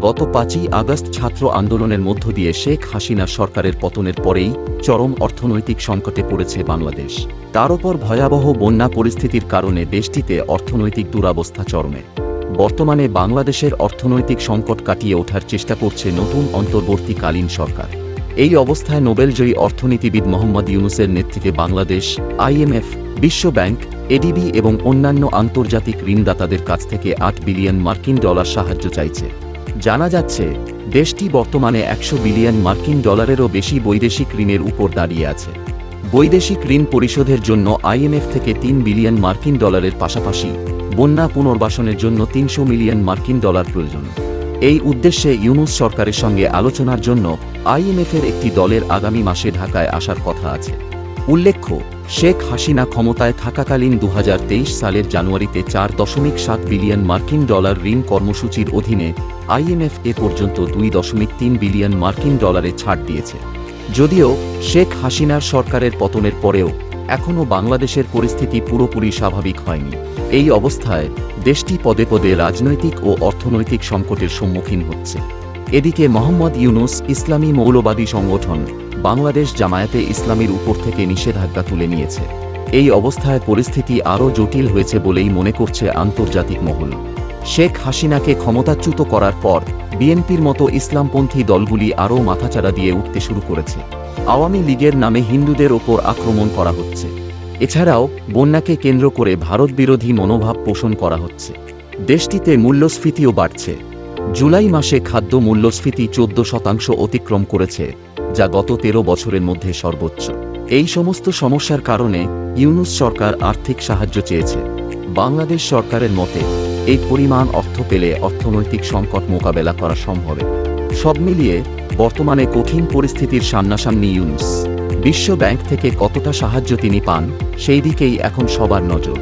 গত ৫ই আগস্ট ছাত্র আন্দোলনের মধ্য দিয়ে শেখ হাসিনা সরকারের পতনের পরেই চরম অর্থনৈতিক সংকটে পড়েছে বাংলাদেশ। তার ওপর ভয়াবহ বন্যা পরিস্থিতির কারণে দেশটিতে অর্থনৈতিক দুরবস্থা চরমে। বর্তমানে বাংলাদেশের অর্থনৈতিক সংকট কাটিয়ে ওঠার চেষ্টা করছে নতুন অন্তর্বর্তীকালীন সরকার। এই অবস্থায় নোবেলজয়ী অর্থনীতিবিদ মোহাম্মদ ইউনূসের নেতৃত্বে বাংলাদেশ আইএমএফ, বিশ্ব ব্যাংক, এডিবি এবং অন্যান্য আন্তর্জাতিক ঋণদাতাদের কাছ থেকে $8 বিলিয়ন সাহায্য চাইছে। জানা যাচ্ছে, দেশটি বর্তমানে $100 বিলিয়ন বেশি বৈদেশিক ঋণের উপর দাঁড়িয়ে আছে। বৈদেশিক ঋণ পরিশোধের জন্য আইএমএফ থেকে $3 বিলিয়ন পাশাপাশি বন্যা পুনর্বাসনের জন্য $300 মিলিয়ন প্রয়োজন। এই উদ্দেশ্যে ইউনূস সরকারের সঙ্গে আলোচনার জন্য আইএমএফের একটি দলের আগামী মাসে ঢাকায় আসার কথা আছে। উল্লেখ্য, শেখ হাসিনা ক্ষমতায় থাকাকালীন ২০২৩ সালের জানুয়ারিতে $4.7 বিলিয়ন ঋণ কর্মসূচির অধীনে আইএমএফ এ পর্যন্ত $2.3 বিলিয়ন ছাড় দিয়েছে। যদিও শেখ হাসিনার সরকারের পতনের পরেও এখনও বাংলাদেশের পরিস্থিতি পুরোপুরি স্বাভাবিক হয়নি। এই অবস্থায় দেশটি পদে পদে রাজনৈতিক ও অর্থনৈতিক সংকটের সম্মুখীন হচ্ছে। এদিকে মোহাম্মদ ইউনূস ইসলামী মৌলবাদী সংগঠন বাংলাদেশ জামায়াতে ইসলামীর উপর থেকে নিষেধাজ্ঞা তুলে নিয়েছে। এই অবস্থায় পরিস্থিতি আরও জটিল হয়েছে বলেই মনে করছে আন্তর্জাতিক মহল। শেখ হাসিনাকে ক্ষমতাচ্যুত করার পর বিএনপির মতো ইসলামপন্থী দলগুলি আরও মাথাচাড়া দিয়ে উঠতে শুরু করেছে। আওয়ামী লীগের নামে হিন্দুদের ওপর আক্রমণ করা হচ্ছে। এছাড়াও বন্যাকে কেন্দ্র করে ভারত বিরোধী মনোভাব পোষণ করা হচ্ছে। দেশটিতে মূল্যস্ফীতিও বাড়ছে। জুলাই মাসে খাদ্য মূল্যস্ফীতি 14% অতিক্রম করেছে, যা গত 13 বছরের মধ্যে সর্বোচ্চ। এই সমস্ত সমস্যার কারণে ইউনূস সরকার আর্থিক সাহায্য চেয়েছে। বাংলাদেশ সরকারের মতে এই পরিমাণ অর্থ পেলে অর্থনৈতিক সংকট মোকাবেলা করা সম্ভব। সব মিলিয়ে বর্তমানে কঠিন পরিস্থিতির সামনাসামনি ইউনূস। বিশ্ব ব্যাংক থেকে কতটা সাহায্য তিনি পান, সেই দিকেই এখন সবার নজর।